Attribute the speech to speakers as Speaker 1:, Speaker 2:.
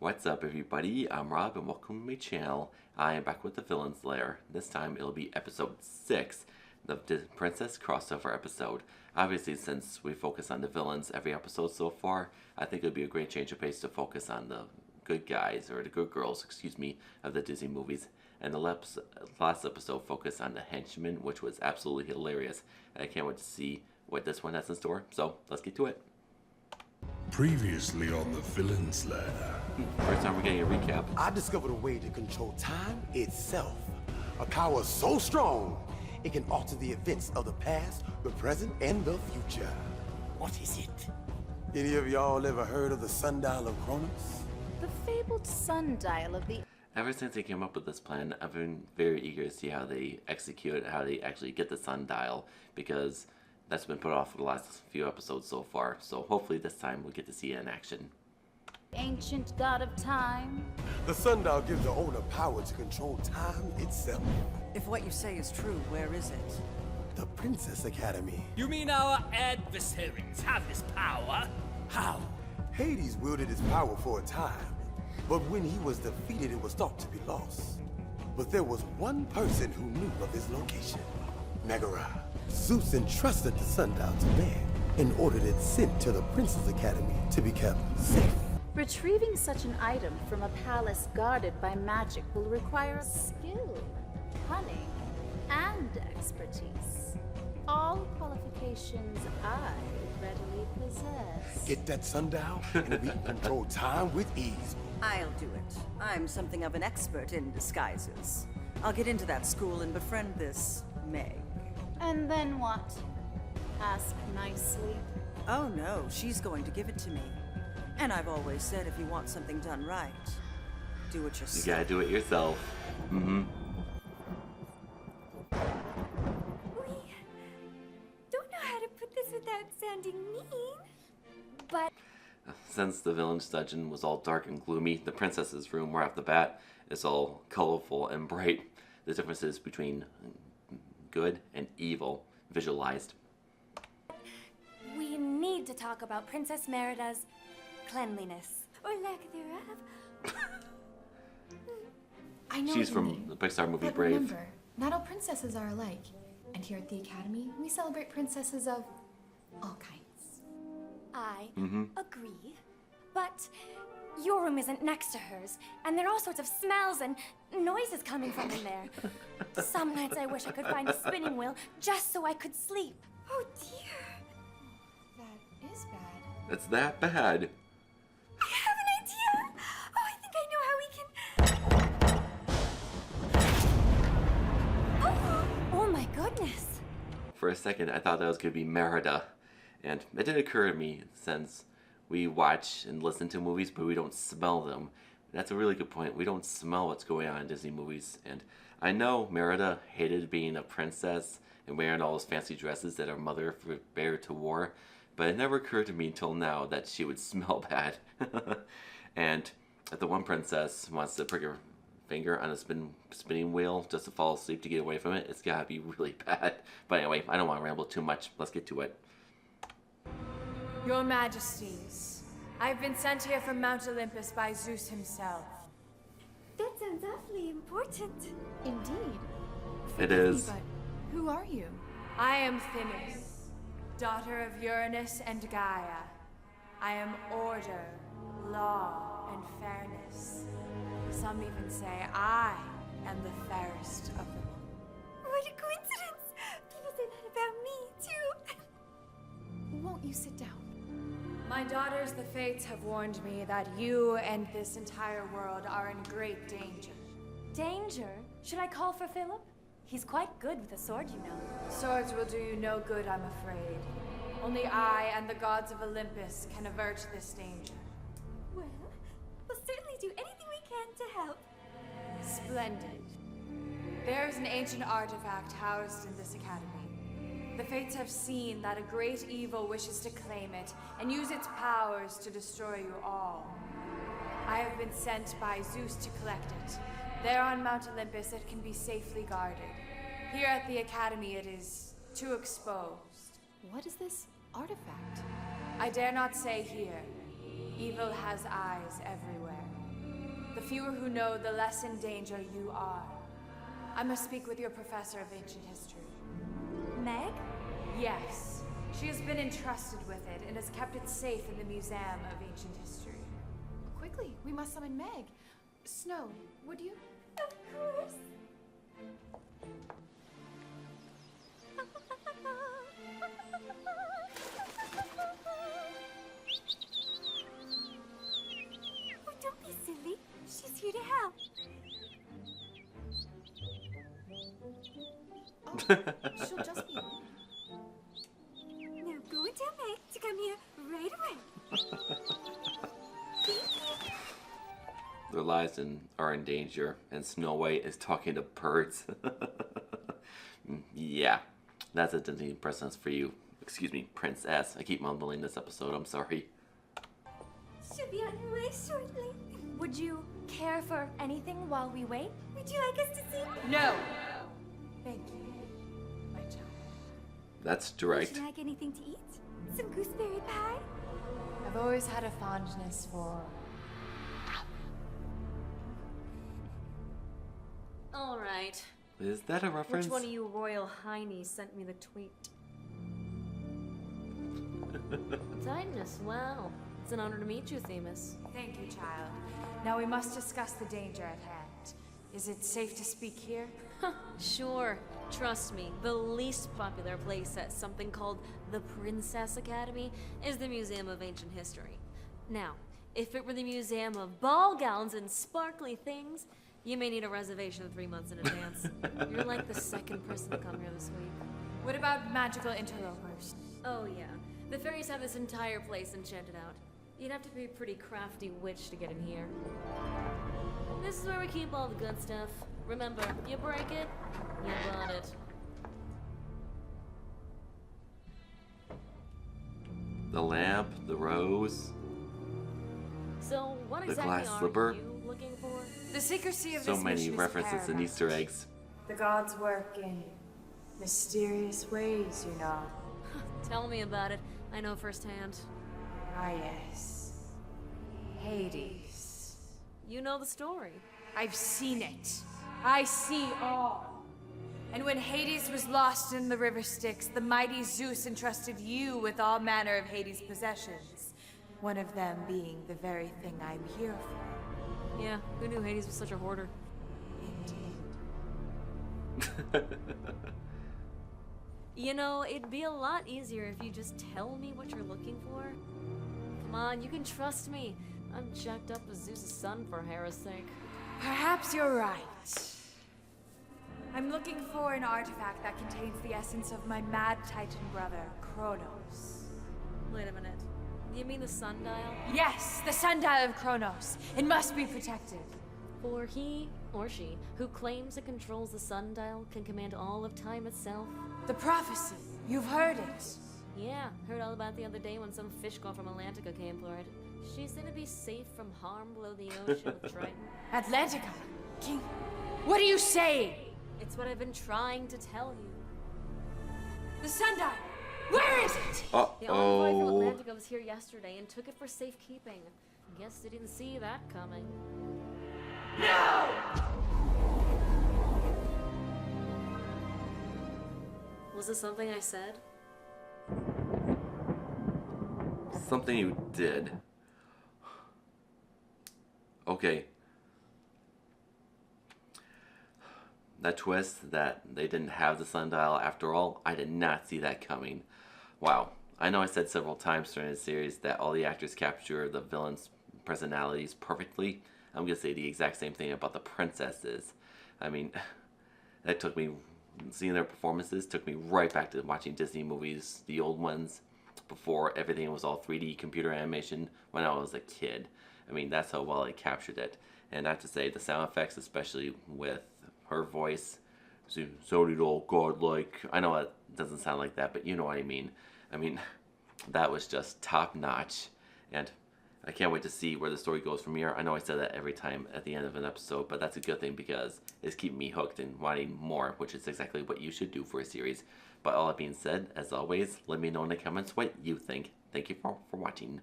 Speaker 1: What's up everybody, I'm Rob and welcome to my channel. I am back with the Villain's Lair. This time it'll be episode 6, the Princess crossover episode. Obviously since we focus on the villains every episode so far, I think it would be a great change of pace to focus on the good guys, or the good girls, excuse me, of the Disney movies. And the last episode focused on the henchmen, which was absolutely hilarious. And I can't wait to see what this one has in store, so let's get to it.
Speaker 2: Previously on the Villain's Lair.
Speaker 1: First time we're getting a recap.
Speaker 3: I discovered a way to control time itself. A power so strong, it can alter the events of the past, the present, and the future. What is it? Any of y'all ever heard of the sundial of Kronos?
Speaker 4: The fabled sundial of the...
Speaker 1: Ever since they came up with this plan, I've been very eager to see how they execute it, how they actually get the sundial, because that's been put off for the last few episodes so far. So hopefully this time we'll get to see it in action.
Speaker 4: ancient god of time.
Speaker 3: The sundial gives the owner power to control time itself.
Speaker 5: If what you say is true, where is it?
Speaker 3: The Princess Academy.
Speaker 6: You mean our adversaries have this power?
Speaker 3: How? Hades wielded his power for a time, but when he was defeated, it was thought to be lost. But there was one person who knew of his location, Merida. Zeus entrusted the sundial to man and ordered it sent to the Princess Academy to be kept safe.
Speaker 4: Retrieving such an item from a palace guarded by magic will require skill, cunning, and expertise. All qualifications I readily possess.
Speaker 3: Get that sundial, and we can control time with ease.
Speaker 5: I'll do it. I'm something of an expert in disguises. I'll get into that school and befriend this Meg.
Speaker 4: And then what? Ask nicely.
Speaker 5: Oh no, she's going to give it to me. And I've always said if you want something done right, do it yourself.
Speaker 1: You gotta do it yourself. Mm-hmm.
Speaker 7: We don't know how to put this without sounding mean, but...
Speaker 1: Since the villain's dungeon was all dark and gloomy, the princess's room right off the bat is all colorful and bright. The differences between good and evil visualized.
Speaker 7: we need to talk about Princess Merida's cleanliness, or lack thereof.
Speaker 8: I know
Speaker 1: She's
Speaker 8: what you
Speaker 1: from
Speaker 8: mean,
Speaker 1: the Pixar movie
Speaker 8: but
Speaker 1: Brave.
Speaker 8: remember, not all princesses are alike. And here at the Academy, we celebrate princesses of all kinds.
Speaker 7: I agree, but your room isn't next to hers, and there are all sorts of smells and noises coming from in there. Some nights I wish I could find a spinning wheel just so I could sleep. Oh dear.
Speaker 8: That is bad.
Speaker 1: It's that bad.
Speaker 7: I have an idea! Oh, I think I know how we can... Oh my goodness!
Speaker 1: For a second, I thought that was going to be Merida. And it did occur to me, since we watch and listen to movies, but we don't smell them. That's a really good point. We don't smell what's going on in Disney movies. And I know Merida hated being a princess and wearing all those fancy dresses that her mother forbade to wear, but it never occurred to me until now that she would smell bad. And if the one princess wants to prick her finger on a spinning wheel just to fall asleep to get away from it, it's gotta be really bad. But anyway, I don't want to ramble too much. Let's get to it.
Speaker 9: Your Majesties, I've been sent here from Mount Olympus by Zeus himself.
Speaker 7: That sounds awfully important.
Speaker 8: Indeed.
Speaker 1: It is.
Speaker 8: But who are you?
Speaker 9: I am Themis, daughter of Uranus and Gaia. I am order, law, and fairness. Some even say I am the fairest of them.
Speaker 7: What a coincidence! People say that about me, too.
Speaker 8: Won't you sit down?
Speaker 9: My daughters, the Fates, have warned me that you and this entire world are in great danger.
Speaker 7: Danger? Should I call for Philip? He's quite good with a sword, you know.
Speaker 9: Swords will do you no good, I'm afraid. Only I and the gods of Olympus can avert this danger.
Speaker 7: Well, we'll certainly do anything we can to help.
Speaker 9: Splendid. There is an ancient artifact housed in this academy. The Fates have seen that a great evil wishes to claim it and use its powers to destroy you all. I have been sent by Zeus to collect it. There on Mount Olympus it can be safely guarded. Here at the Academy it is too exposed.
Speaker 8: What is this artifact?
Speaker 9: I dare not say here. Evil has eyes everywhere. fewer who know, the less in danger you are. I must speak with your professor of ancient history.
Speaker 7: Meg?
Speaker 9: Yes. She has been entrusted with it and has kept it safe in the Museum of Ancient History.
Speaker 8: Quickly, we must summon Meg. Snow, would you?
Speaker 7: Of course. Oh, don't be silly. She's here to help.
Speaker 8: Oh, she'll just be.
Speaker 7: Now go and tell Meg to come here right away.
Speaker 1: Their lives are in danger, and Snow White is talking to birds. Yeah, that's a Disney princess for you. Excuse me, princess. I keep mumbling this episode, I'm sorry.
Speaker 7: She'll be on her way shortly. Would you care for anything while we wait? Would you like us to see?
Speaker 9: No! Thank you, my child.
Speaker 1: That's
Speaker 7: Would
Speaker 1: direct.
Speaker 7: you like anything to eat? Some gooseberry pie?
Speaker 9: I've always had a fondness for...
Speaker 2: All right.
Speaker 1: Is that a reference?
Speaker 2: Which one of you royal heinies sent me the tweet? Titanus, wow. It's an honor to meet you, Themis.
Speaker 9: Thank you, child. Now we must discuss the danger at hand. Is it safe to speak here?
Speaker 2: Sure. Trust me, the least popular place at something called the Princess Academy is the Museum of Ancient History. Now, if it were the Museum of Ball Gowns and Sparkly Things, you may need a reservation 3 months in advance. You're like the second person to come here this week.
Speaker 9: What about magical interlopers?
Speaker 2: Oh yeah, the fairies have this entire place enchanted out. You'd have to be a pretty crafty witch to get in here. This is where we keep all the good stuff. Remember, you break it, you bought it.
Speaker 1: The lamp, the rose,
Speaker 2: So what
Speaker 1: The
Speaker 2: exactly
Speaker 1: glass
Speaker 2: are
Speaker 1: slipper.
Speaker 2: you looking for?
Speaker 9: The secrecy of
Speaker 1: so
Speaker 9: this
Speaker 1: many
Speaker 9: mission is
Speaker 1: references and
Speaker 9: paramount.
Speaker 1: Easter eggs.
Speaker 9: The gods work in mysterious ways, you know.
Speaker 2: Tell me about it. I know firsthand.
Speaker 9: Ah, yes. Hades.
Speaker 2: You know the story.
Speaker 9: I've seen it. I see all. And when Hades was lost in the river Styx, the mighty Zeus entrusted you with all manner of Hades' possessions. One of them being the very thing I'm here for.
Speaker 2: Yeah, who knew Hades was such a hoarder?
Speaker 9: Indeed.
Speaker 2: You know, it'd be a lot easier if you just tell me what you're looking for. Come on, you can trust me. I'm jacked up as Zeus' son for Hera's sake.
Speaker 9: Perhaps you're right. I'm looking for an artifact that contains the essence of my mad titan brother, Kronos.
Speaker 2: Wait a minute. You mean the sundial?
Speaker 9: Yes, the sundial of Kronos. It must be protected.
Speaker 2: For he or she who claims it controls the sundial can command all of time itself.
Speaker 9: The prophecy. You've heard it.
Speaker 2: Yeah, heard all about it the other day when some fish girl from Atlantica came for it. She's gonna be safe from harm below the ocean with Triton.
Speaker 9: Atlantica. King. What are you saying?
Speaker 2: It's what I've been trying to tell you.
Speaker 9: The sundial. Where is it?
Speaker 2: The envoy from
Speaker 1: Uh-oh.
Speaker 2: Atlantica was here yesterday and took it for safekeeping. Guess they didn't see that coming.
Speaker 9: No!
Speaker 2: Was it something I said?
Speaker 1: Something you did. Okay. That twist that they didn't have the sundial after all, I did not see that coming. Wow. I know I said several times during the series that all the actors capture the villains' personalities perfectly. I'm going to say the exact same thing about the princesses. I mean, that took me, seeing their performances took me right back to watching Disney movies, the old ones, before everything was all 3D computer animation when I was a kid. I mean, that's how well they captured it. And I have to say, the sound effects, especially with her voice, sounded all godlike. I know it doesn't sound like that, but you know what I mean. I mean, that was just top notch. And I can't wait to see where the story goes from here. I know I said that every time at the end of an episode, but that's a good thing because it's keeping me hooked and wanting more, which is exactly what you should do for a series. But all that being said, as always, let me know in the comments what you think. Thank you for watching.